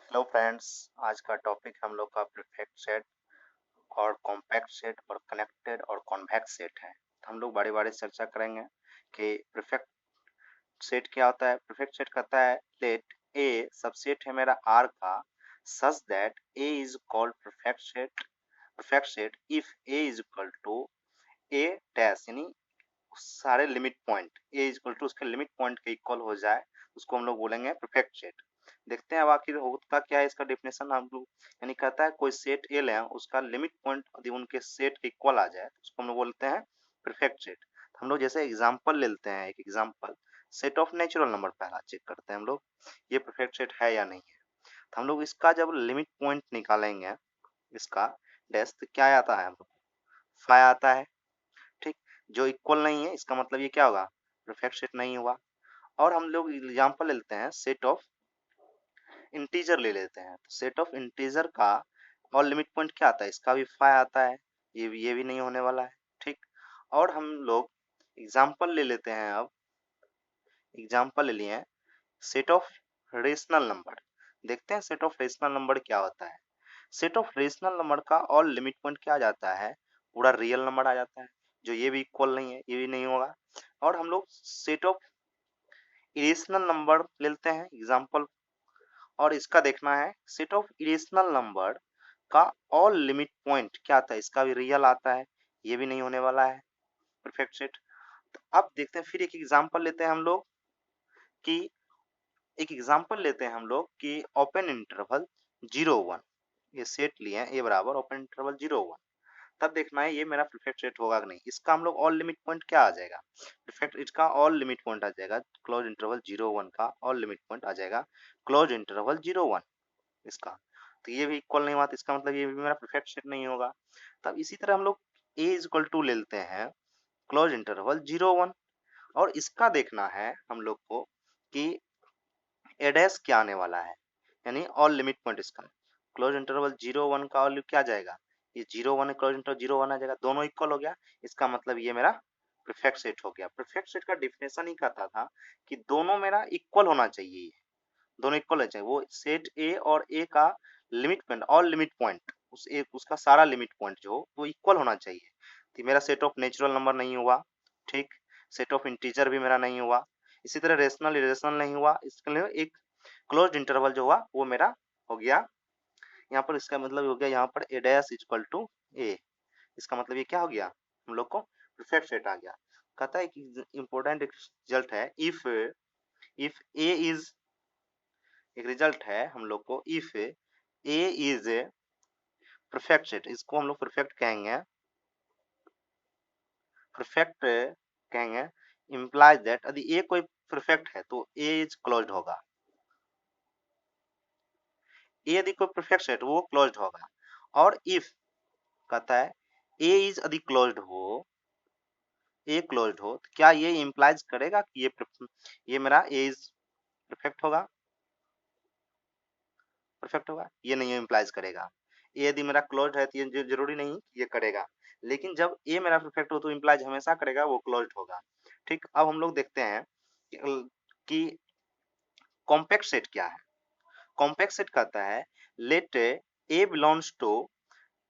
Hello friends. आज का topic हम लोग का परफेक्ट सेट और कॉम्पैक्ट सेट और कनेक्टेड और कॉन्वेक्स सेट है। तो हम लोग बारी बारी चर्चा करेंगे कि परफेक्ट सेट क्या होता है। परफेक्ट सेट कहता है लेट ए सबसेट है मेरा आर का such that A is called perfect set if A is equal to A dash, यानी सारे limit point A equal to उसके लिमिट पॉइंट के इक्वल हो जाए, उसको हम लोग बोलेंगे परफेक्ट सेट। देखते हैं अब आखिर होता क्या है इसका डेफिनेशन हम लोग। यानी कहता है कोई सेट ए लें, उसका लिमिट पॉइंट यदि उनके सेट के इक्वल आ जाए तो उसको हम लोग बोलते हैं परफेक्ट सेट। हम लोग जैसे एग्जांपल लेते हैं, एक example set of natural number पहला चेक करते हैं हम लोग, ये परफेक्ट सेट है या नहीं है। तो हम लोग इसका जब लिमिट पॉइंट निकालेंगे इसका डैश, तो क्या आता है हम लोग, फाइव आता है। ठीक, जो इक्वल नहीं है इसका मतलब ये क्या होगा, परफेक्ट सेट नहीं हुआ। और हम लोग एग्जांपल लेते हैं सेट ऑफ इंटीजर ले लेते हैं, तो सेट ऑफ इंटीजर का और लिमिट पॉइंट क्या आता है, इसका भी फाइव आता है, ये भी नहीं होने वाला है। ठीक, और हम लोग एग्जांपल ले लेते हैं, अब एग्जांपल ले लिए सेट ऑफ रेशनल नंबर। देखते हैं सेट ऑफ रेशनल नंबर क्या होता है। सेट ऑफ रेशनल नंबर का और लिमिट पॉइंट क्या आ जाता है, पूरा रियल नंबर आ जाता है, जो ये भी इक्वल नहीं है, ये भी नहीं होगा। और हम लोग सेट ऑफ इरेशनल नंबर लेते हैं एग्जांपल, और इसका देखना है सेट ऑफ इरेशनल नंबर का ऑल लिमिट पॉइंट क्या आता है, इसका भी रियल आता है, ये भी नहीं होने वाला है परफेक्ट सेट। तो अब देखते हैं फिर एक एग्जांपल लेते हैं हम लोग कि ओपन इंटरवल 0 1, ये सेट लिए हैं ए बराबर ओपन इंटरवल 0 1। तब देखना है ये मेरा परफेक्ट सेट होगा कि नहीं। इसका हम लोग ऑल लिमिट पॉइंट क्या आ जाएगा, परफेक्ट इसका ऑल लिमिट पॉइंट आ जाएगा क्लोज इंटरवल 0 1 का ऑल लिमिट पॉइंट आ जाएगा क्लोज इंटरवल 0 1 इसका। तो ये भी इक्वल नहीं हुआ, तो इसका मतलब ये भी मेरा परफेक्ट सेट नहीं होगा। तब इसी तरह हम लोग ए इज इक्वल टू ले लेते हैं क्लोज इंटरवल 0 1, और इसका देखना है हम लोग को कि एडेस क्या आने वाला है, यानी ऑल लिमिट पॉइंट इसका क्लोज इंटरवल 0 1 का ऑल क्या जाएगा, ये 0 1 क्लोज इंटरवल 0 1 आ जाएगा, दोनों इक्वल हो गया। इसका मतलब ये मेरा परफेक्ट सेट हो गया। परफेक्ट सेट का डिफिनेशन ही कहता था कि दोनों मेरा इक्वल होना चाहिए, दोनों इक्वल है, चाहे वो सेट ए और ए का limit point all limit point उस एक उसका सारा लिमिट पॉइंट जो वो इक्वल होना चाहिए। तो मेरा सेट ऑफ नेचुरल नंबर नहीं हुआ। ठीक, सेट ऑफ इंटीजर भी मेरा नहीं हुआ, इसी तरह रेशनल इरेशनल नहीं हुआ। इसके लिए एक क्लोज्ड इंटरवल जो हुआ वो मेरा हो गया। यहाँ पर इसका मतलब हो गया, यहाँ पर ए डैश इक्वल टू ए, इसका मतलब ये क्या हो गया, हम लोग को परफेक्ट सेट आ गया। कहता है कि इंपॉर्टेंट रिजल्ट है इफ इफ ए इज, एक रिजल्ट है हम लोग को if A is a perfect set, इसको हम लोग परफेक्ट कहेंगे, परफेक्ट कहेंगे इम्प्लाइज दैट यदि ए कोई परफेक्ट है तो ए इज क्लोज्ड होगा, ए यदि कोई परफेक्ट सेट वो क्लोज्ड होगा। और इफ कहता है ए इज यदि क्लोज्ड हो, ए क्लोज्ड हो, तो क्या ये इम्प्लाइज करेगा कि ये मेरा ए इज परफेक्ट होगा, परफेक्ट होगा, ये नहीं इम्प्लाइज करेगा। ए यदि मेरा क्लोज्ड है तो ये जरूरी नहीं कि ये करेगा, लेकिन जब ए मेरा परफेक्ट हो तो इम्प्लाइज हमेशा करेगा, वो क्लोज्ड होगा। ठीक, अब हम लोग देखते हैं कि कॉम्पैक्ट सेट क्या है। कॉम्पैक्ट सेट कहता है let A belongs to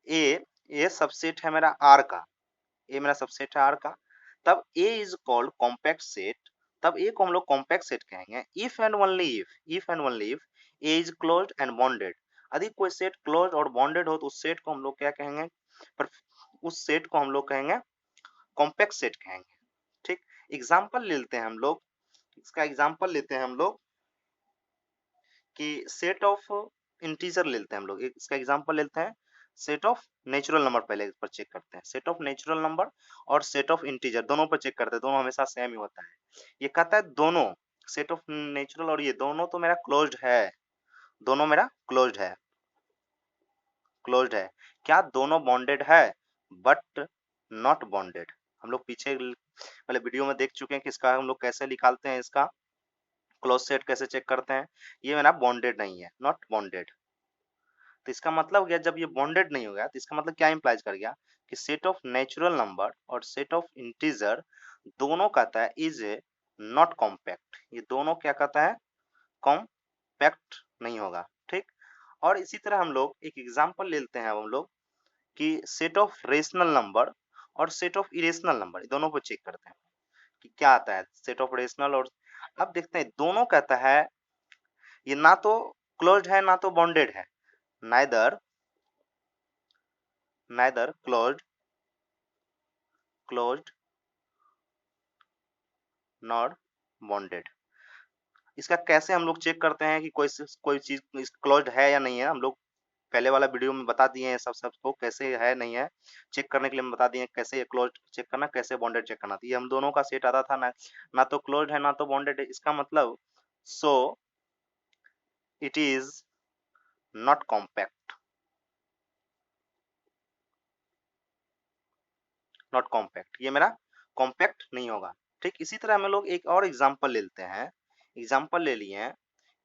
A, A subset है मेरा आर का, ए मेरा सबसेट है आर का, तब ए इज कॉल्ड कॉम्पैक्ट सेट, तब ए को हम लोग कॉम्पैक्ट सेट कहेंगे if and only if A is closed end bonded. यदि कोई सेट क्लोज्ड और बॉन्डेड हो तो उस सेट को हम लोग क्या कहेंगे, पर उस सेट को हम लोग कहेंगे कॉम्पैक्ट सेट कहेंगे। ठीक, एग्जांपल लेते हैं हम लोग, इसका एग्जांपल लेते हैं हम लोग कि सेट ऑफ इंटीजर लेते हैं हम लोग, इसका एग्जांपल लेते हैं सेट ऑफ नेचुरल नंबर, पहले इस पर चेक करते हैं सेट ऑफ नेचुरल नंबर और सेट ऑफ इंटीजर दोनों पर चेक करते हैं, दोनों हमेशा सेम ही होता है। ये कहता है दोनों सेट ऑफ नेचुरल और ये दोनों तो मेरा क्लोज्ड है, दोनों मेरा क्लोज्ड है। क्या दोनों बॉन्डेड है, बट नॉट बॉन्डेड। हम लोग पीछे वाले वीडियो में देख चुके हैं कि इसका हम लोग कैसे निकालते हैं, इसका क्लोज सेट कैसे चेक करते हैं। ये मेरा बॉन्डेड नहीं है, नॉट बॉन्डेड। तो इसका मतलब गया जब ये बॉन्डेड नहीं हो गया तो इसका मतलब क्या इंप्लाइज कर गया कि सेट ऑफ नेचुरल नंबर और सेट ऑफ इंटीजर दोनों कहता है इज ए नॉट कॉम्पैक्ट, ये दोनों क्या कहता है, कॉम्पैक्ट नहीं होगा। ठीक, और इसी तरह हम लोग एक एग्जांपल लेते हैं हम लोग कि सेट ऑफ रेशनल नंबर और सेट ऑफ इरेशनल नंबर दोनों को चेक करते हैं कि क्या आता है सेट ऑफ रेशनल। और अब देखते हैं दोनों कहता है ये ना तो क्लोज्ड है ना तो बाउंडेड है, neither neither closed not bounded. इसका कैसे हम लोग चेक करते हैं कि कोई चीज क्लोज्ड है या नहीं है, हम लोग पहले वाला वीडियो में बता दिए हैं सबको कैसे है नहीं है चेक करने के लिए हम बता दिए हैं कैसे क्लोज्ड चेक करना कैसे बॉन्डेड चेक करना। तो ये हम दोनों का सेट आता था ना, ना तो क्लोज्ड है ना तो बॉन्डेड है, इसका मतलब so it is not compact, not compact, ये मेरा कॉम्पैक्ट नहीं होगा। ठीक इसी तरह हम लोग एक और एग्जांपल ले लेते हैं। एग्जांपल ले लिए हैं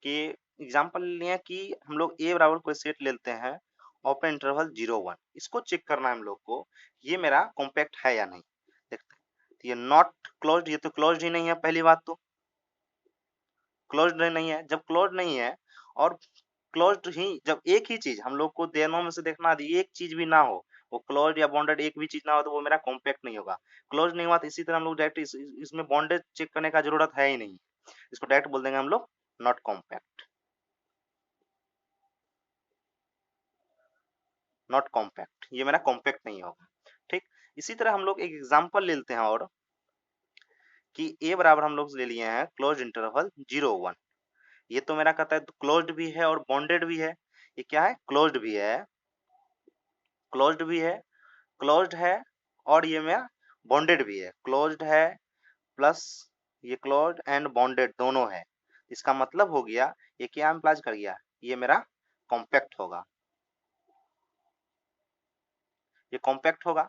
कि एग्जांपल ले लिए कि हम लोग ए बराबर कोई सेट ले लेते हैं ओपन इंटरवल 0 1, इसको चेक करना है हम लोग को ये मेरा कॉम्पैक्ट है या नहीं। देखते हैं तो ये नॉट क्लोज्ड, ये तो क्लोज्ड ही नहीं है, पहली बात तो क्लोज्ड नहीं है। जब क्लोज्ड नहीं है और क्लोज्ड ही जब एक ही चीज हम लोग को दोनों में से देखना है एक चीज भी ना हो, वो क्लोज्ड या बॉन्डेड एक भी चीज ना हो तो वो मेरा कॉम्पैक्ट नहीं होगा। क्लोज नहीं हुआ तो इसी तरह हम लोग डायरेक्ट इसमें बॉन्डेड चेक करने का जरूरत है ही नहीं, इसको डायरेक्ट बोल देंगे हम लोग नॉट कॉम्पैक्ट, नॉट कॉम्पैक्ट, ये मेरा कॉम्पैक्ट नहीं होगा। ठीक इसी तरह हम लोग एक एग्जांपल ले लेते हैं और कि ए बराबर हम लोग ले लिए हैं क्लोज इंटरवल 0 1, ये तो मेरा कहता है क्लोज्ड भी है और बॉन्डेड भी है। ये क्या है क्लोज्ड भी है, क्लोज्ड भी है, क्लोज्ड है और ये मेरा बॉन्डेड भी है, क्लोज्ड है प्लस ये क्लोज्ड एंड बॉन्डेड दोनों है। इसका मतलब हो गया ये क्या इम्प्लाइज कर गया ये मेरा कॉम्पैक्ट होगा, ये कॉम्पैक्ट होगा।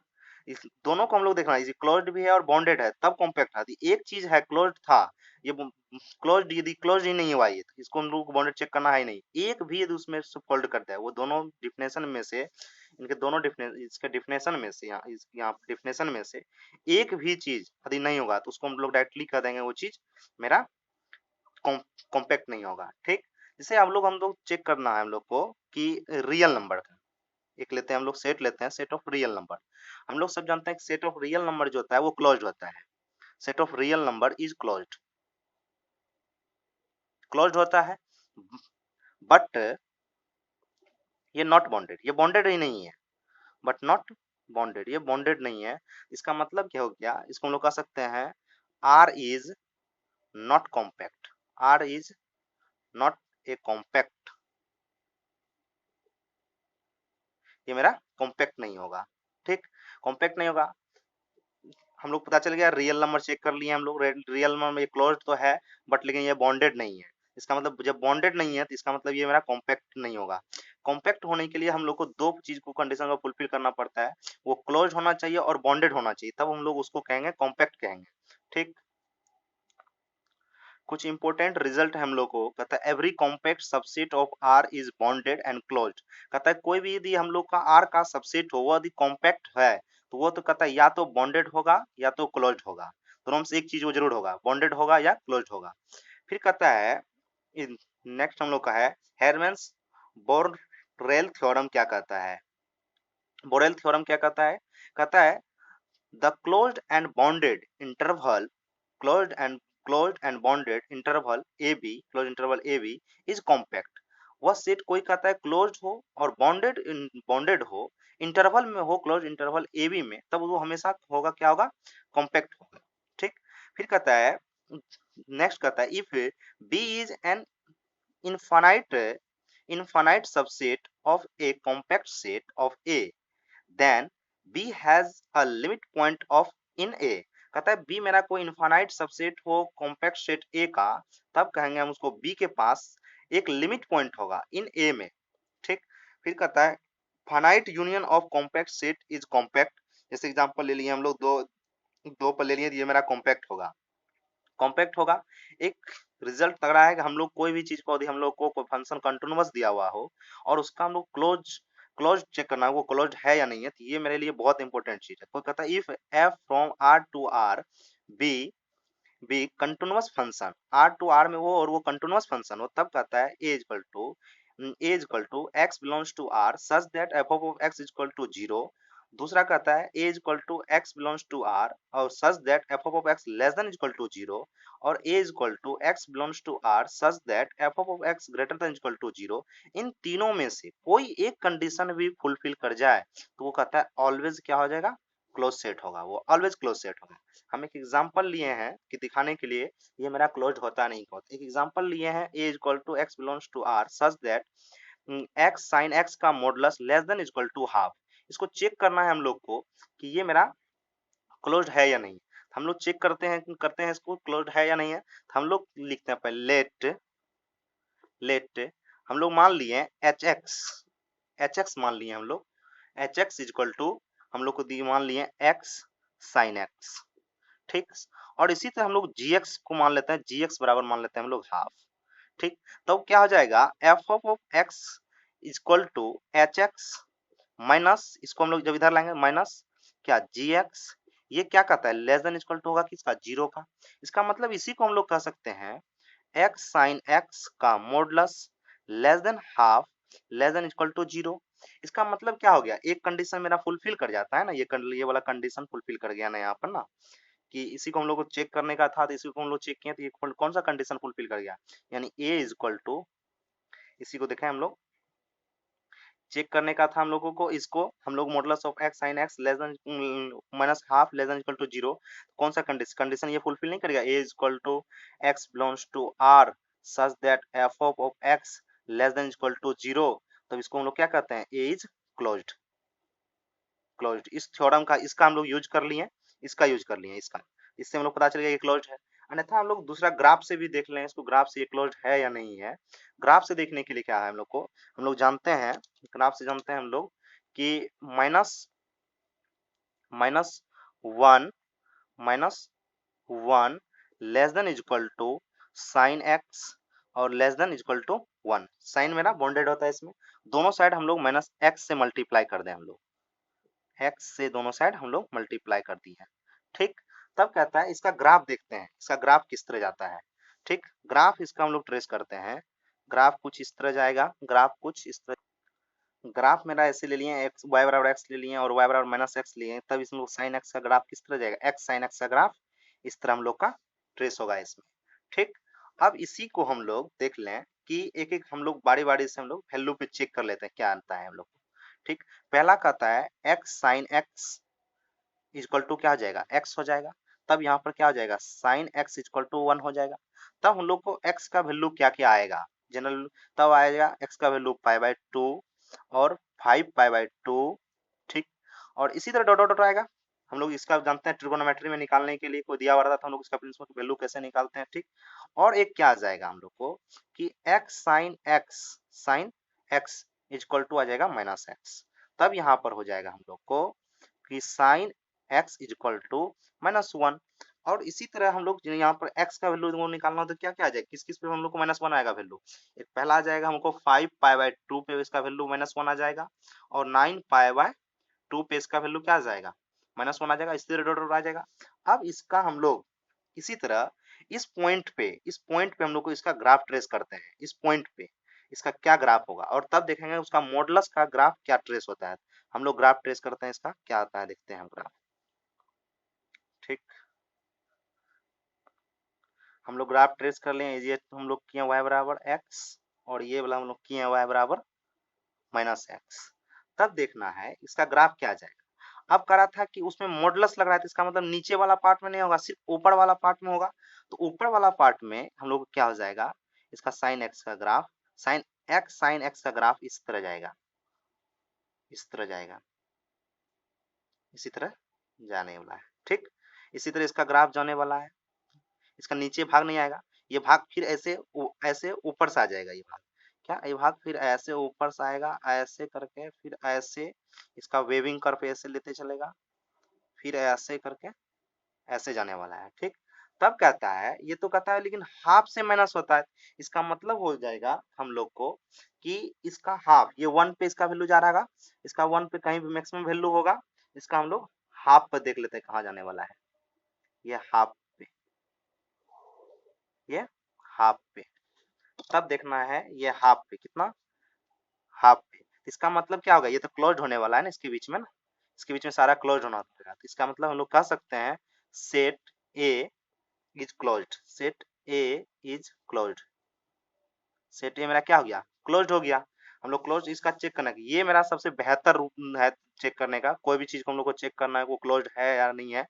इस दोनों को हम लोग देखना है क्लोज्ड भी है और बॉन्डेड है तब कॉम्पैक्ट था। एक चीज है क्लोज्ड था ये क्लोज्ड, यदि क्लोज्ड ही नहीं हुआ ये तो इसको हम लोग बॉन्डेड चेक करना है नहीं। एक भी यदि उसमें से फोल्ड करता है वो दोनों डिफिनेशन में से इनके दोनों इसके डिफिनेशन में से यहाँ डिफिनेशन में से एक भी चीज यदि नहीं होगा तो उसको हम लोग डायरेक्टली कह देंगे वो चीज मेरा कॉम्पैक्ट नहीं होगा। ठीक जैसे हम लोग चेक करना है हम लोग को कि रियल नंबर का एक लेते हैं हम लोग सेट लेते हैं सेट ऑफ रियल नंबर। हम लोग सब जानते हैं कि सेट ऑफ रियल नंबर जो होता है वो क्लोज्ड होता है, set of real number is closed, closed होता है। बट ये नॉट बॉन्डेड, ये बॉन्डेड ही नहीं है, बट नॉट बॉन्डेड, ये बॉन्डेड नहीं है। इसका मतलब क्या हो गया, इसको हम लोग कह सकते हैं R is not compact, R is not A compact, ये मेरा कॉम्पैक्ट नहीं होगा। ठीक कॉम्पैक्ट नहीं होगा। हम लोग पता चल गया रियल नंबर चेक कर लिए हम लोग, रियल नंबर में क्लोज तो है बट लेकिन ये बॉन्डेड नहीं है। इसका मतलब जब बॉन्डेड नहीं है तो इसका मतलब ये मेरा कॉम्पैक्ट नहीं होगा। कॉम्पैक्ट होने के लिए हम लोग को दो चीज को कंडीशन को फुलफिल करना पड़ता है, वो क्लोज होना चाहिए और बॉन्डेड होना चाहिए, तब हम लोग उसको कहेंगे कॉम्पैक्ट कहेंगे। ठीक कुछ इंपॉर्टेंट रिजल्ट हम लोग को कहता है every compact subset of R is bounded and closed. कहता है कोई भी यदि हम लोग का आर का सबसेट हो वो यदि कॉम्पैक्ट है तो वो तो कहता है या तो बॉन्डेड होगा या तो क्लोज्ड होगा, दोनों में से एक चीज वो जरूर होगा, बॉन्डेड होगा या क्लोज्ड होगा। फिर कहता है नेक्स्ट हम लोग का है हेरमैन्स बोरेल थ्योरम क्या कहता है, बोरेल थ्योरम क्या कहता है the closed end bonded interval closed and closed and bounded interval AB, closed interval AB is compact। वह सेट कोई कहता है क्लोज्ड हो और बॉन्डेड हो, इंटरवल में हो क्लोज इंटरवल AB में, तब वो हमेशा होगा क्या होगा कॉम्पैक्ट होगा। ठीक फिर कहता है नेक्स्ट कहता है if B is an infinite infinite subset of a compact set of A then B has a limit point of in A। कहता है B मेरा कोई इनफाइनाइट सबसेट हो कॉम्पैक्ट सेट A का, तब कहेंगे हम उसको B के पास एक लिमिट पॉइंट होगा इन A में। ठीक फिर कहता है finite union of compact set is compact. जैसे एग्जांपल ले लिए हम लोग दो दो पर ले लिए ये मेरा कॉम्पैक्ट होगा, कॉम्पैक्ट होगा। एक रिजल्ट लग रहा है कि हम लोग कोई भी चीज को यदि हम लोग को कोई फंक्शन कंटिन्यूअस दिया हुआ हो और उसका हम लोग क्लोज चेक करना है वो क्लोज है या नहीं है, तो ये मेरे लिए बहुत इंपॉर्टेंट चीज है। कोई कहता है if F from R to R be be continuous function, R to R में वो और वो कंटिन्यूअस फंक्शन हो, तब कहता है A equal to A equal to x belongs to R such that f of x equal to 0। दूसरा कहता है A equal to x belongs to R और such that f of x less than equal to 0। और A equal to x belongs to R such that f of x greater than equal to 0। इन तीनों में से कोई एक condition भी fulfil कर जाए तो वो कहता है ऑलवेज क्या हो जाएगा, क्लोज सेट होगा, वो ऑलवेज क्लोज सेट होगा। हम एक एग्जांपल लिए हैं कि दिखाने के लिए ये मेरा क्लोज होता नहीं होता। एक एग्जांपल लिए हैं A equal to x belongs to R such that x sine x का modulus less than equal to half. इसको चेक करना है हम लोग को कि ये मेरा क्लोज्ड है या नहीं। हम लोग चेक करते हैं इसको क्लोज्ड है या नहीं है। तो हम लोग लिखते हैं पहले लेट हम लोग मान लिए एच एक्स मान लिए हम लोग एच एक्स इक्वल टू हम लोग को मान लिए एक्स साइन एक्स, ठीक। और इसी तरह हम लोग जी एक्स को मान लेते हैं, जी एक्स बराबर मान लेते हैं हम लोग हाफ, ठीक। तो क्या हो जाएगा F of x equal to H X minus, इसको हम लोग जब इधर लाएंगे माइनस क्या जी एक्स, ये क्या कहता है लेस देन इक्वल टू होगा किसका, जीरो का। इसका मतलब इसी को हम लोग कह सकते हैं एक्स साइन एक्स का modulus less than half less than equal to 0। इसका मतलब क्या हो गया, एक कंडीशन मेरा फुलफिल कर जाता है ना, ये वाला कंडीशन फुलफिल कर गया ना यहाँ पर ना, कि इसी को हम लोग को चेक करने का था तो इसी को हम लोग चेक किए तो ये कौन सा कंडीशन फुलफिल कर गया, यानी ए इज इक्वल टू, इसी को देखें हम लोग चेक करने का था हम लोगों को, इसको हम लोग modulus of x sine x less than minus half less than equal to 0, कौन सा कंडीशन ये फुलफिल नहीं करेगा, A is equal to x belongs to R such that f of x less than equal to 0। तो इसको हम लोग क्या कहते हैं, ए इज क्लोज्ड। इस थ्योरम का इसका हम लोग यूज कर लिए, इसका यूज कर लिए, इसका इससे हम लोग पता चल गया ये क्लोज्ड है। अन्यथा हम लोग दूसरा ग्राफ से भी देख लें इसको, ग्राफ से ये क्लोज्ड है या नहीं है। ग्राफ से देखने के लिए क्या है हम लोग को, हम लोग जानते हैं ग्राफ से जानते हैं हम लोग कि minus minus one minus one less than equal to sine x और less than equal to 1। Sine मेरा बॉन्डेड होता है इसमें, दोनों साइड हम लोग माइनस एक्स से मल्टीप्लाई कर दें, हम लोग एक्स से दोनों साइड हम लोग मल्टीप्लाई कर दी है, ठीक। तब कहता है इसका ग्राफ देखते हैं, इसका ग्राफ किस तरह जाता है, ठीक। ग्राफ इसका हम लोग ट्रेस करते हैं, ग्राफ कुछ इस तरह जाएगा, ग्राफ कुछ इस तरह, ग्राफ मेरा ऐसे ले लिए एक्स वाई बराबर एक्स ले लिए और वाई बराबर माइनस एक्स लिए, तब इसमें लोग साइन एक्स का ग्राफ किस तरह जाएगा, एक्स साइन एक्स का ग्राफ इस तरह हम लोग का ट्रेस होगा इसमें, ठीक। अब इसी को हम लोग देख लें कि एक एक हम लोग बारी बारी से हम लोग वैल्यू पे चेक कर लेते हैं क्या आता है हम लोग को, ठीक। पहला कहता है X sine x equal to क्या हो जाएगा, एक्स हो जाएगा। तब यहाँ पर क्या हो जाएगा, साइन एक्स इक्वल टू 1 हो जाएगा। तब हम लोग को एक्स का वैल्यू क्या क्या आएगा जनरल, तब आएगा एक्स का वैल्यू पाई बाय 2 और 5 पाई बाय 2, ठीक। और इसी तरह डॉट डॉट आएगा, हम लोग इसका जानते हैं ट्रिगोनोमेट्री में निकालने के लिए कोई दिया हुआ रहता था हम लोग इसका प्रिंसिपल वैल्यू कैसे निकालते हैं, ठीक। और एक क्या आ जाएगा हम लोग को कि x sine x equal to आ जाएगा माइनस एक्स। तब यहाँ पर हो जाएगा हम लोग को कि साइन एक्स इक्वल टू -1। और इसी तरह हम लोग यहाँ पर x का वैल्यू निकालना हो तो क्या क्या आ जाएगा, किस किस पे हम लोग को -1 आएगा वैल्यू, एक पहला आ जाएगा हमको 5 पाई बाय 2 पे इसका वैल्यू -1 आ जाएगा और 9 पाई बाय 2 पे इसका वैल्यू क्या आ जाएगा, -1 आ जाएगा, इसी तरह डॉट डॉट आ जाएगा। अब इसका हम लोग इसी तरह इस पॉइंट पे हम लोग को इसका ग्राफ ट्रेस करते हैं, इस पॉइंट पे इसका क्या ग्राफ होगा और तब देखेंगे उसका मॉडुलस का ग्राफ क्या ट्रेस होता है। हम लोग ग्राफ ट्रेस करते हैं, इसका क्या आता है देखते हैं हम ग्राफ, ठीक। हम लोग ग्राफ ट्रेस कर लें, ये हम लोग किए y बराबर x और ये वाला हम लोग किए y बराबर -x। तब देखना है इसका ग्राफ क्या आ जाएगा। अब कह रहा था कि उसमें मॉडुलस लग रहा है तो इसका मतलब नीचे वाला पार्ट में नहीं होगा, सिर्फ ऊपर वाला पार्ट में होगा। तो ऊपर वाला पार्ट में हम लोग क्या हो जाएगा, इसका साइन एक्स का ग्राफ, साइन एक्स का ग्राफ इस तरह जाएगा, इस तरह जाएगा, इसी तरह जाने वाला है, ठीक। इसी तरह इसका ग्राफ जाने वाला है, इसका नीचे भाग नहीं आएगा, ये भाग फिर ऐसे ऊपर से आ जाएगा, ये भाग क्या, ये भाग फिर ऐसे ऊपर से आएगा, ऐसे करके फिर ऐसे इसका वेविंग कर्व ऐसे लेते चलेगा, फिर ऐसे करके ऐसे जाने वाला है, ठीक। तब कहता है, ये तो कहता है लेकिन हाफ से माइनस होता है, इसका मतलब हो जाएगा हम लोग को कि इसका हाफ, ये 1 पे इसका वैल्यू जा रहा है, इसका 1 पे कहीं भी मैक्सिमम वैल्यू होगा, इसका हम लोग हाफ पे देख लेते हैं कहाँ जाने वाला है, ये हाफ पे, ये हाफ पे। तब देखना है ये हाफ पे कितना हाफ पे। इसका मतलब क्या होगा, ये तो क्लोज होने वाला है ना इसके बीच में ना, इसके बीच में सारा क्लोज होना पड़ेगा। तो इसका मतलब हम लोग कह सकते हैं set A is closed, set A is closed, set ए मेरा क्या हो गया, क्लोज्ड हो गया। हम लोग क्लोज इसका चेक करना है, ये मेरा सबसे बेहतर रूप है चेक करने का। कोई भी चीज को हम लोग को चेक करना है वो क्लोज्ड है या नहीं है,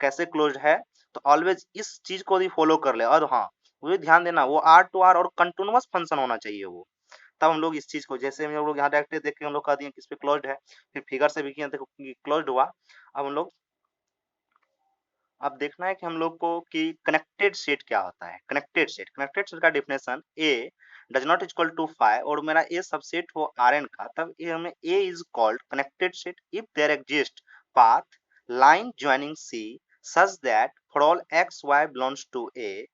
कैसे क्लोज्ड है, तो ऑलवेज इस चीज को भी फॉलो कर ले। और हाँ, वो भी ध्यान देना वो आर टू आर और कंटिन्यूअस फंक्शन होना चाहिए वो, तब हम लोग इस चीज को, जैसे हम लोग यहाँ डायरेक्ट देख के हम लोग कह दिए किस पे क्लोज्ड है, फिर फिगर से भी किया देखो क्लोज्ड हुआ। अब हम लोग, अब देखना है कि हम लोग को कि कनेक्टेड सेट क्या होता है। कनेक्टेड सेट, कनेक्टेड सेट का definition A does not equal to 5 और मेरा ए सबसेट हो Rn का, तब ए हमें A is called connected set if there exist path line joining C such that for all x y belongs to A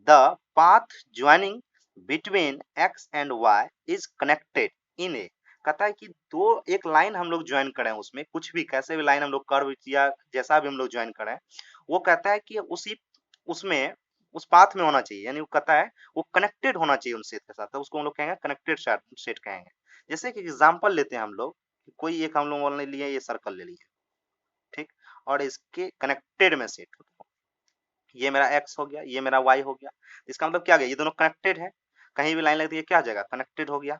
the path joining between x and y is connected in A. कहता है कि दो एक line हम लोग join करें, उसमें कुछ भी कैसे भी लाइन हम लोग कर्व या जैसा भी हम लोग ज्वाइन करें, वो कहता है कि उसी उसमें उस पाथ में होना चाहिए, यानी वो कहता है वो कनेक्टेड होना चाहिए उन सेट के साथ, तो उसको हम लोग कहेंगे कनेक्टेड सेट कहेंगे। जैसे कि एग्जांपल लेते हैं हम लोग, कोई एक हम लोग ने लिया, ये सर्कल ले लिया, ठीक, और इसके कनेक्टेड में सेट, ये मेरा x हो गया, ये मेरा y हो गया। इसका मतलब क्या गया, ये दोनों कनेक्टेड है, कहीं भी लाइन लगती है क्या आ जाएगा, कनेक्टेड हो गया,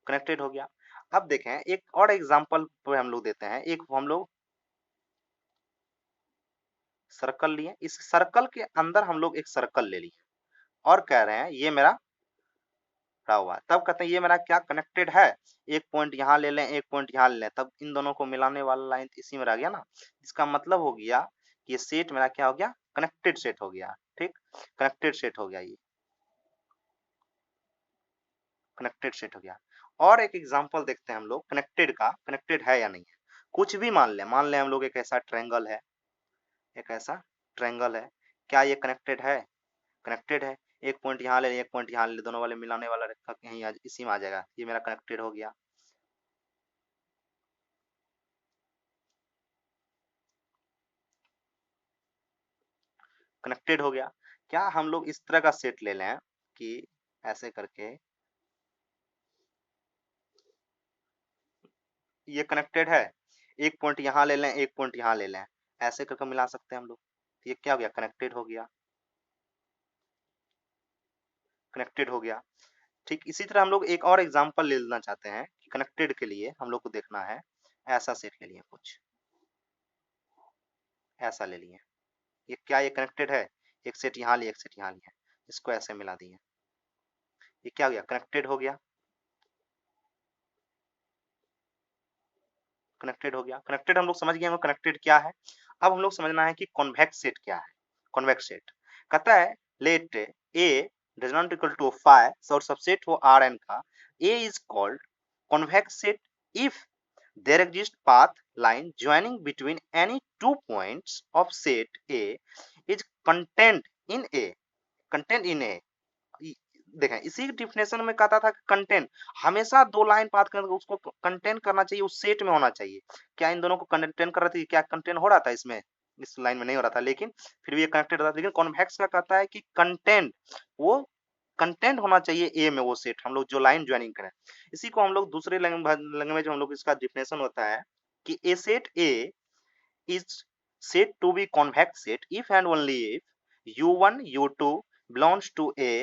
कनेक्टेड हो गया। अब देखें एक और एग्जांपल पे हम लोग देते हैं, एक हम लोग सर्कल लिए, इस सर्कल के अंदर हम लोग एक सर्कल ले लिए और कह रहे हैं ये मेरा रहा हुआ, तब कहते हैं ये मेरा क्या कनेक्टेड है, एक पॉइंट यहाँ ले लें एक पॉइंट यहाँ ले लें, तब इन दोनों को मिलाने वाला लाइन इसी में रह गया ना। इसका मतलब हो गया कि ये सेट मेरा क्या हो गया, कनेक्टेड सेट हो गया, ठीक, कनेक्टेड सेट हो गया, ये कनेक्टेड सेट हो गया। और एक एग्जांपल देखते हैं हम लोग कनेक्टेड का, कनेक्टेड है या नहीं है। कुछ भी मान लें हम लोग एक ऐसा ट्रायंगल है, एक ऐसा ट्रायंगल है, क्या ये कनेक्टेड है, कनेक्टेड है। एक पॉइंट यहाँ ले एक पॉइंट यहाँ ले, दोनों वाले मिलाने वाला रेखा कहीं इसी में आ जाएगा, ये मेरा कनेक्टेड हो गया। कनेक्टेड हो गया। क्या हम लोग इस तरह का सेट ले लें कि ऐसे करके ये कनेक्टेड है, एक पॉइंट यहाँ ले लें एक पॉइंट यहाँ ले लें, ऐसे करके मिला सकते हैं हम लोग, ये क्या हो गया, कनेक्टेड हो गया, कनेक्टेड हो गया। ठीक इसी तरह हम लोग एक और एग्जांपल ले लेना चाहते हैं कि कनेक्टेड के लिए हम लोग को देखना है, ऐसा सेट ले लिए कुछ, ऐसा ले लिए, ये क्या ये कनेक्टेड है, एक सेट यहाँ लिए एक सेट यहाँ लिए, इसको ऐसे मिला दिए, ये क्या हो गया, कनेक्टेड हो गया, कनेक्टेड हो गया। कनेक्टेड हम लोग समझ गए, कनेक्टेड क्या है। अब हम लोग समझना है कि कॉन्वेक्स सेट क्या है। कॉन्वेक्स सेट कहता है let A does not equal to 5 और सबसेट हो Rn का, A is called convex set if there exists path line joining between any two points of set A is contained in A, contained in A। देखें इसी definition में कहता था content, हमेशा दो लाइन पाथ कर उसको कंटेंट करना चाहिए, उस सेट में होना चाहिए। क्या इन दोनों को कंटेंट कर रहा था, क्या कंटेंट हो रहा था इसमें, इस लाइन में नहीं हो रहा था, लेकिन फिर भी ये कनेक्टेड था। लेकिन कॉन्वेक्स का कहता है कि कंटेंट, वो कंटेंट होना चाहिए ए में, वो सेट हम लोग जो लाइन ज्वाइनिंग करें। इसी को हम लोग दूसरे लैंग्वेज में हम लोग इसका डिफिनेशन होता है कि A set A is said to be convex set if and only if u1 u2 belongs to A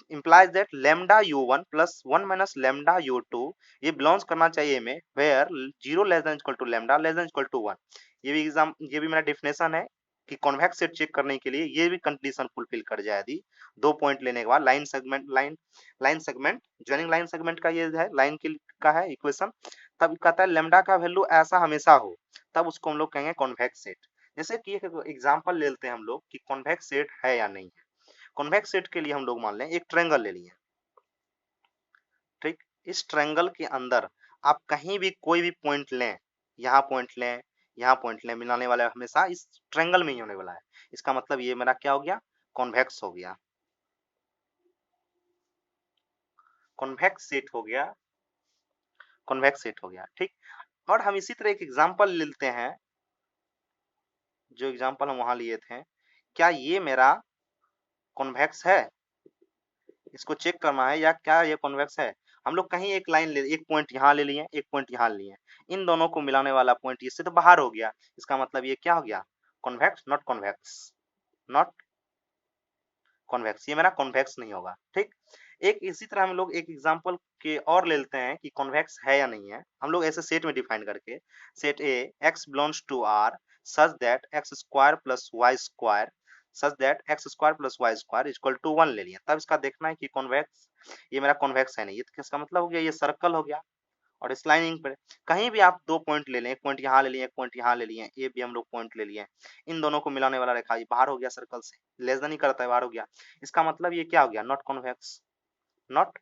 implies that lambda u1 plus 1 minus lambda u2 ये belongs करना चाहिए में where 0 less than equal to lambda less than equal to 1। ये भी मेरा definition है कि convex set check करने के लिए ये भी कंडीशन फुलफिल कर जाए यदि दो पॉइंट लेने के बाद line segment joining line segment का ये है लाइन के का है इक्वेशन, तब कहता है लेमडा का वैल्यू ऐसा हमेशा हो, तब उसको हम लोग कहेंगे कॉन्वेक्स सेट। जैसे कि एक एग्जांपल ले लेते हैं हम लोग कि कॉन्वेक्स सेट है या नहीं है। कॉन्वेक्स सेट के लिए हम लोग मान लें एक ट्रायंगल ले लिए, ठीक, इस ट्रायंगल के अंदर आप कहीं भी कोई भी पॉइंट लें, यहाँ पॉइंट लें यहाँ पॉइंट लें, मिलाने वाला हमेशा इस ट्रायंगल में ही होने वाला है। इसका मतलब ये मेरा क्या हो गया, कॉन्वेक्स हो गया, कॉन्वेक्स सेट हो गया, कॉन्वेक्स सेट हो गया, ठीक। और हम इसी तरह एक एग्जांपल लेते हैं, जो एग्जांपल हम वहां लिए थे, क्या ये मेरा कॉन्वेक्स है, इसको चेक करना है या क्या ये कॉन्वेक्स है। हम लोग कहीं एक लाइन ले, एक पॉइंट यहाँ ले लिए, एक पॉइंट यहाँ लिए, इन दोनों को मिलाने वाला पॉइंट इससे तो बाहर हो गया, इसका मतलब ये क्या हो गया, convex not convex, not convex, ये मेरा कॉन्वेक्स नहीं होगा। ठीक, एक इसी तरह हम लोग एक एग्जांपल के और ले लेते हैं कि कॉन्वेक्स है या नहीं है। हम लोग ऐसे सेट में डिफाइन करके, set A x belongs to R such that X square plus Y square such that X square plus Y square equal to 1 ले लिया, तब इसका देखना है कि कॉन्वेक्स, ये मेरा कॉन्वेक्स है नहीं, ये तो किसका मतलब हो गया, ये सर्कल हो गया। और इस लाइनिंग पर कहीं भी आप दो पॉइंट ले लें, एक पॉइंट यहाँ ले लिए, एक पॉइंट यहाँ ले लिए, ए बी हम लोग पॉइंट ले लिए, इन दोनों को मिलाने वाला रेखा ये बाहर हो गया सर्कल से, लेस देन ही करता है, बाहर हो गया, इसका मतलब ये क्या हो गया, नॉट कॉन्वेक्स, नॉट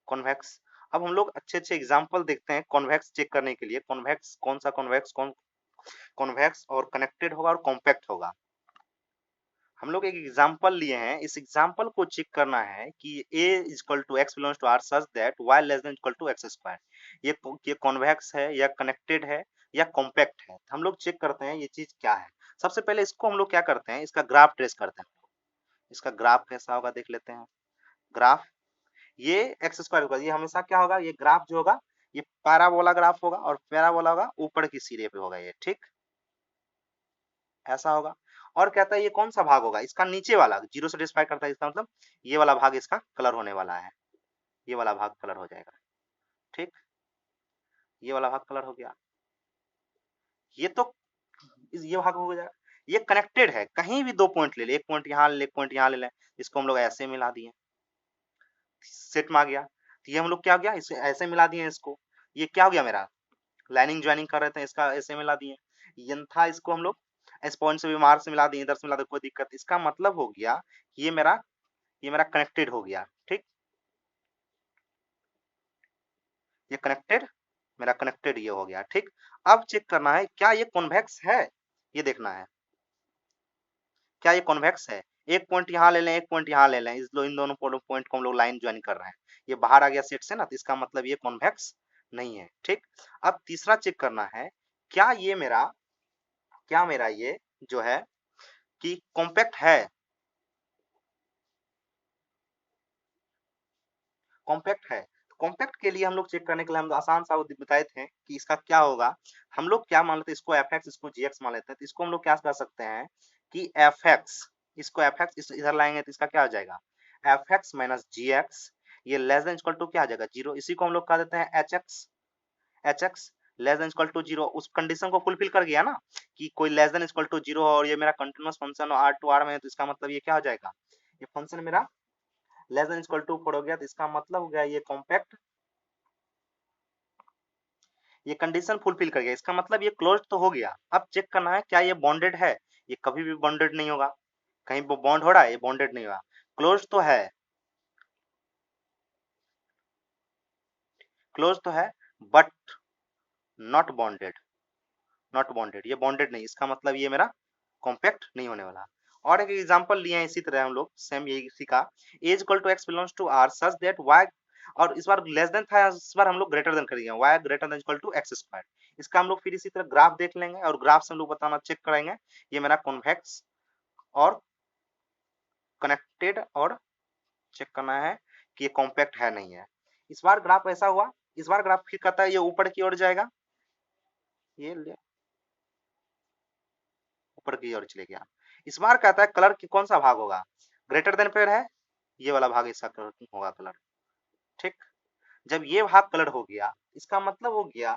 कॉन्वेक्स। अब हम लोग अच्छे अच्छे एग्जांपल देखते हैं कॉन्वेक्स चेक करने के लिए, कॉन्वेक्स कौन सा कॉन्वेक्स, कौन कॉन्वेक्स और कनेक्टेड होगा और कॉम्पैक्ट होगा। हम लोग एक एग्जांपल लिए हैं, इस एग्जांपल को चेक करना है कि a equal to x belongs to R such that y less than equal to X square, ये कॉन्वेक्स है या कनेक्टेड है या कॉम्पैक्ट है। हम लोग चेक करते हैं ये चीज क्या है। सबसे पहले इसको हम लोग क्या करते हैं, इसका ग्राफ ट्रेस करते हैं। इसका ग्राफ कैसा होगा देख लेते हैं। ग्राफ, ये एक्स स्क्वायर होगा, ये हमेशा क्या होगा, ये ग्राफ जो होगा ये पैराबोला ग्राफ होगा, और पैराबोला होगा ऊपर की सिरे पे होगा ये, ठीक ऐसा होगा। और कहता है ये कौन सा भाग होगा, इसका नीचे वाला जीरो सेटिस्फाई करता है, इसका मतलब ये वाला भाग इसका कलर होने वाला है, ये वाला भाग कलर हो जाएगा, ठीक, ये वाला भाग कलर हो गया, ये तो ये भाग हो जाएगा। ये कनेक्टेड है, कहीं भी दो पॉइंट ले ले, एक पॉइंट यहाँ ले ले, एक पॉइंट यहाँ ले ले, इसको हम लोग ऐसे मिला दिए, सेट में आ गया। तो ये हम लोग क्या हो गया, इसे ऐसे मिला दिए, इसको ये क्या हो गया मेरा, लाइनिंग ज्वाइनिंग कर रहे थे, इसका ऐसे मिला दिए, यन था इसको हम लोग इस पॉइंट से भी मार्क से मिला दिए, इधर से मिला दिए, कोई दिक्कत, इसका मतलब हो गया ये मेरा कनेक्टेड हो गया, ठीक, ये कनेक्टेड, मेरा कनेक्टेड ये हो गया, ठीक। अब चेक करना है क्या ये कॉन्वेक्स है, ये देखना है क्या ये कॉन्वेक्स है। एक पॉइंट यहाँ ले लें, एक पॉइंट यहाँ ले लें, इन दोनों पॉइंट को हम लोग लाइन ज्वाइन कर रहे हैं, ये बाहर आ गया सेट से ना, तो इसका मतलब ये कॉन्वेक्स नहीं है, ठीक। अब तीसरा चेक करना है क्या मेरा ये जो है कि कॉम्पैक्ट है, कॉम्पैक्ट है। कॉम्पैक्ट के लिए हम लोग चेक करने के लिए हम आसान सा बताए थे कि इसका क्या होगा। हम लोग क्या मान लेते हैं, इसको एफ एक्स, इसको जी एक्स मान लेते हैं, तो इसको हम लोग क्या कर सकते हैं कि एफ एक्स, इसको एफ एक्स इधर लाएंगे तो इसका क्या हो जाएगा, F X minus G X, ये लेस देन इक्वल टू क्या आ जाएगा, जीरो। इसी को हम लोग कह देते हैं H X less than equal to zero. उस कंडीशन को फुलफिल कर गया ना कि कोई less than equal to zero और ये मेरा continuous function R to R में है, तो इसका मतलब ये क्या हो जाएगा, ये फंक्शन मेरा लेस देन इक्वल टू 4 हो गया, तो इसका मतलब हो गया ये कॉम्पैक्ट, ये कंडीशन फुलफिल कर गया, इसका मतलब ये क्लोज तो हो गया। अब चेक करना है क्या ये बॉन्डेड है, ये कभी भी बॉन्डेड नहीं होगा, कहीं वो बॉन्ड हो रहा है, ये बॉन्डेड नहीं होगा, क्लोज तो है, क्लोज तो है but not bonded, not bonded, ये बॉन्डेड नहीं, इसका मतलब ये मेरा कॉम्पैक्ट नहीं होने वाला। और एक एग्जांपल लिए हैं इसी तरह हम लोग सेम यही इसी का, as equal to x belongs to R such that Y, और इस बार लेस देन था, इस बार हम लोग ग्रेटर देन कर दिए, Y greater than equal to X square. इसका हम लोग फिर इसी तरह ग्राफ देख लेंगे और ग्राफ से हम लोग बताना चेक करेंगे ये मेरा कॉन्वेक्स और कनेक्टेड, और चेक करना है कि ये कॉम्पैक्ट है नहीं है। इस बार ग्राफ ऐसा हुआ, इस बार ग्राफ फिर कहता है ये ऊपर की ओर जाएगा, ये ऊपर की ओर चले गया। इस बार कहता है कलर की कौन सा भाग होगा, ग्रेटर देन पेड़ है, ये वाला भाग इसका कलर होगा कलर, ठीक। जब ये भाग कलर हो गया, इसका मतलब हो गया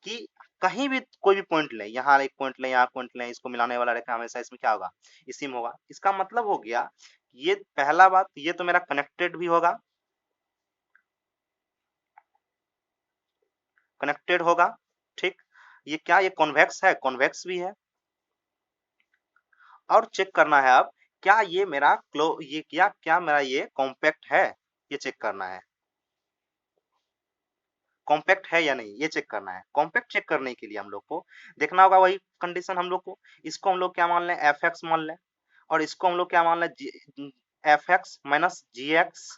कि कहीं भी कोई भी पॉइंट ले, यहाँ एक पॉइंट ले, यहाँ पॉइंट ले, इसको मिलाने वाला रेखा हमेशा इसमें क्या होगा, इसी में होगा। इसका मतलब हो गया ये पहला बात, ये तो मेरा कनेक्टेड भी होगा, कनेक्टेड होगा, ठीक। ये क्या, ये कॉन्वेक्स है, कॉन्वेक्स भी है। और चेक करना है अब क्या ये मेरा ये क्या मेरा ये कॉम्पैक्ट है, ये चेक करना है, कॉम्पैक्ट है या नहीं, ये चेक करना है। कॉम्पैक्ट चेक करने के लिए हम लोग को देखना होगा वही कंडीशन, हम लोग को इसको हम लोग क्या मान लें, एफ एक्स मान लें, और इसको हम लोग क्या मान लें, F X minus G X,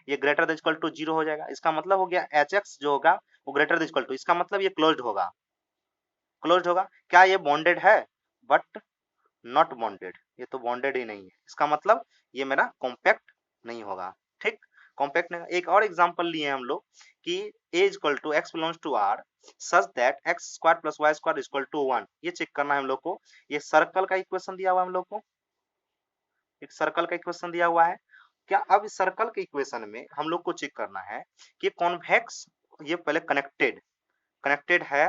ये greater than equal to zero हो जाएगा। इसका मतलब हो गया एच एक्स जो होगा वो ग्रेटर देन इक्वल टू, इसका मतलब ये क्लोज्ड होगा, क्लोज्ड होगा। क्या ये बॉन्डेड है, बट नॉट बॉन्डेड, ये तो बॉन्डेड ही नहीं है, इसका मतलब ये मेरा कॉम्पैक्ट नहीं होगा। ठीक। कॉम्पैक्ट ने एक और एग्जांपल लिए हम लोग कि a equal to x belongs to r such that x square plus y square equal to 1। ये चेक करना है हम लोग को। ये सर्कल का इक्वेशन दिया हुआ है हम लोग को, एक सर्कल का इक्वेशन दिया हुआ है। क्या अब इस सर्कल के इक्वेशन में हम लोग को चेक करना है कि कॉन्वेक्स, ये पहले कनेक्टेड कनेक्टेड है,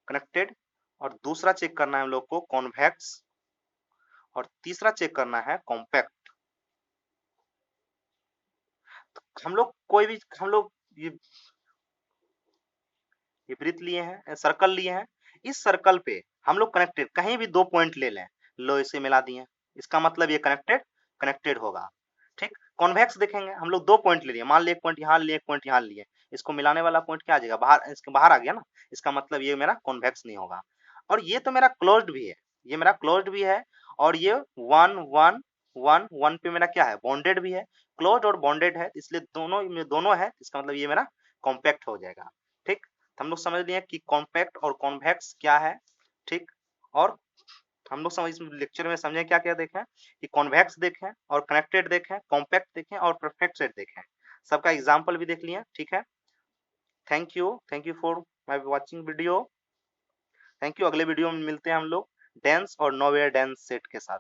कनेक्टेड, और दूसरा चेक करना है हम लोग को कॉन्वेक्स, और तीसरा चेक करना है कॉम्पैक्ट। हम लोग कोई भी हम लोग ये विपरीत लिए हैं, सर्कल लिए हैं। इस सर्कल पे हम लोग कनेक्टेड कहीं भी दो पॉइंट ले लें, लो इसे मिला दिए, इसका मतलब ये कनेक्टेड कनेक्टेड होगा। ठीक। कॉन्वेक्स देखेंगे, हम लोग दो पॉइंट ले लिए, मान लिया एक पॉइंट यहाँ लिए, एक पॉइंट यहाँ लिए, इसको मिलाने वाला पॉइंट क्या आ जाएगा, बाहर, इसके बाहर आ गया ना, इसका मतलब ये मेरा कॉन्वेक्स नहीं होगा। और ये तो मेरा क्लोज्ड भी है, ये मेरा क्लोज्ड भी है, और ये वन वन वन वन पे मेरा क्या है, बॉन्डेड भी है। क्लोज्ड और बॉन्डेड है, इसलिए दोनों है, इसका मतलब ये मेरा कॉम्पैक्ट हो जाएगा। ठीक। हम लोग समझ लिए कि कॉम्पैक्ट और कॉन्वेक्स क्या है। ठीक। और हम लोग समझ, इस लेक्चर में समझे क्या क्या देखें कि कॉन्वेक्स देखें और कनेक्टेड देखें, कॉम्पैक्ट देखें और परफेक्ट सेट देखें, सबका एग्जांपल भी देख लिए। ठीक है, thank you for my watching video. Thank you. अगले वीडियो में मिलते हैं हम लोग डेंस और नोवेयर डेंस सेट के साथ।